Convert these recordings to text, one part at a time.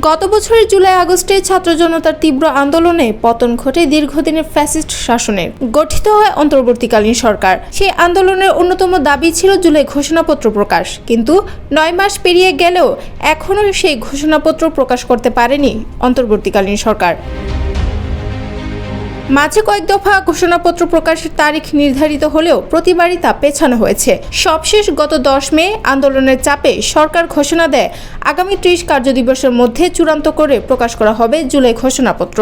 গত বছরের জুলাই আগস্টে ছাত্র জনতার তীব্র আন্দোলনে পতন ঘটে দীর্ঘদিনের ফ্যাসিস্ট শাসনের। গঠিত হয় অন্তর্বর্তীকালীন সরকার। সেই আন্দোলনের অন্যতম দাবি ছিল জুলাই ঘোষণাপত্র প্রকাশ, কিন্তু 9 মাস পেরিয়ে গেলেও এখনও সেই ঘোষণাপত্র প্রকাশ করতে পারেনি অন্তর্বর্তীকালীন সরকার। মাঝে কয়েক দফা ঘোষণাপত্র প্রকাশের তারিখ নির্ধারিত হলেও প্রতিবারই তা পেছানো হয়েছে। সবশেষ গত 10 মে আন্দোলনের চাপে সরকার ঘোষণা দেয় আগামী 30 কার্যদিবসের মধ্যে চূড়ান্ত করে প্রকাশ করা হবে জুলাই ঘোষণাপত্র।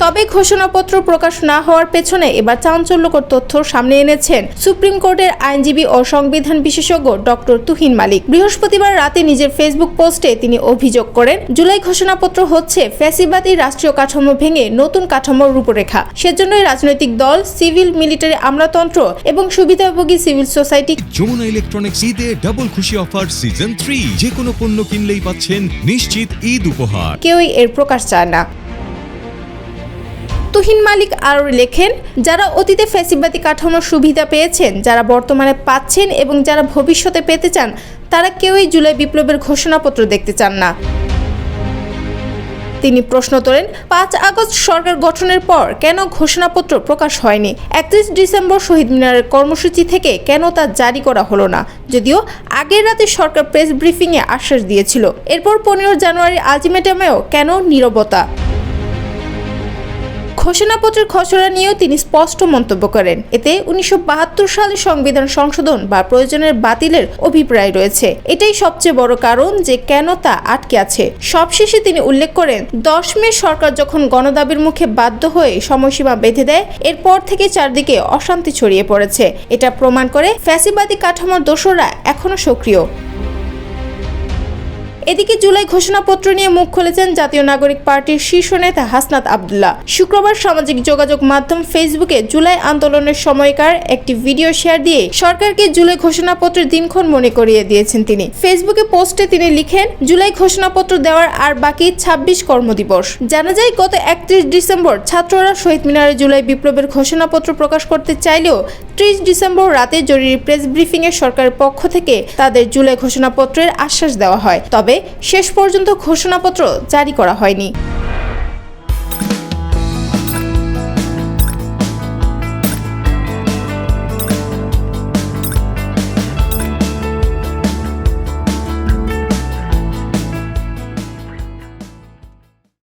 তবে ঘোষণাপত্র প্রকাশ না হওয়ার পেছনে এবার চাঞ্চল্যকর তথ্য সামনে এনেছেন সুপ্রিম কোর্টের আইনজীবী ও সংবিধান বিশেষজ্ঞ ডক্টর তুহিন মালিক। বৃহস্পতিবার রাতে নিজের ফেসবুক পোস্টে তিনি অভিযোগ করেন, জুলাই ঘোষণাপত্র হচ্ছে ফ্যাসিবাদী রাষ্ট্রীয় কাঠামো ভেঙে নতুন কাঠামোর রূপরেখা। সেজন্যই রাজনৈতিক দল, সিভিল মিলিটারি আমলাতন্ত্র এবং সুবিধাভোগী সিভিল সোসাইটি। যমুনা ইলেকট্রনিক্স ঈদে ডাবল খুশি অফার সিজন 3, যে কোনো পণ্য কিনলেই পাচ্ছেন নিশ্চিত ঈদ উপহার। কেউই এর প্রকাশ চায় না। তুহিন মালিক আরও লেখেন, যারা অতীতে ফ্যাসিবাদী কাঠামোর সুবিধা পেয়েছেন, যারা বর্তমানে পাচ্ছেন এবং যারা ভবিষ্যতে পেতে চান, তারা কেউই জুলাই বিপ্লবের ঘোষণাপত্র দেখতে চান না। তিনি প্রশ্ন তোলেন, 5 আগস্ট সরকার গঠনের পর কেন ঘোষণাপত্র প্রকাশ হয়নি? 31 ডিসেম্বর শহীদ মিনারের কর্মসূচি থেকে কেন তা জারি করা হলো না? যদিও আগের রাতে সরকার প্রেস ব্রিফিংয়ে আশ্বাস দিয়েছিল। এরপর 15 জানুয়ারি আলটিমেটামেও কেন নীরবতা? ঘোষণাপত্রের খসড়া নিয়েও তিনি স্পষ্ট মন্তব্য করেন, এতে 1972 সালে সংবিধান সংশোধন বা প্রয়োজনের বাতিলের অভিপ্রায় রয়েছে। এটাই সবচেয়ে বড় কারণ যে কেন তা আটকে আছে। সবশেষে তিনি উল্লেখ করেন, 10 মে সরকার যখন গণদাবির মুখে বাধ্য হয়ে সময়সীমা বেঁধে দেয়, এরপর থেকে চারদিকে অশান্তি ছড়িয়ে পড়েছে। এটা প্রমাণ করে ফ্যাসিবাদী কাঠামোর দোসররা এখনো সক্রিয়। এদিকে জুলাই ঘোষণাপত্র নিয়ে মুখ খুলেছেন জাতীয় নাগরিক পার্টির শীর্ষ নেতা হাসনাত আব্দুল্লাহ। শুক্রবার সামাজিক যোগাযোগ মাধ্যম ফেসবুকে জুলাই আন্দোলনের সময়কার একটি ভিডিও শেয়ার দিয়ে সরকারকে জুলাই ঘোষণাপত্রের দিনক্ষণ মনে করিয়ে দিয়েছেন তিনি। ফেসবুকে পোস্টে তিনি লিখেন, জুলাই ঘোষণাপত্র দেওয়ার আর বাকি 26 কর্মদিবস। জানা যায়, গত 31 ডিসেম্বর ছাত্ররা শহীদ মিনারে জুলাই বিপ্লবের ঘোষণাপত্র প্রকাশ করতে চাইলেও 30 ডিসেম্বর রাতে জরুরি প্রেস ব্রিফিংয়ে সরকারের পক্ষ থেকে তাদের জুলাই ঘোষণাপত্রের আশ্বাস দেওয়া হয়। তবে শেষ পর্যন্ত ঘোষণাপত্র জারি করা হয়নি।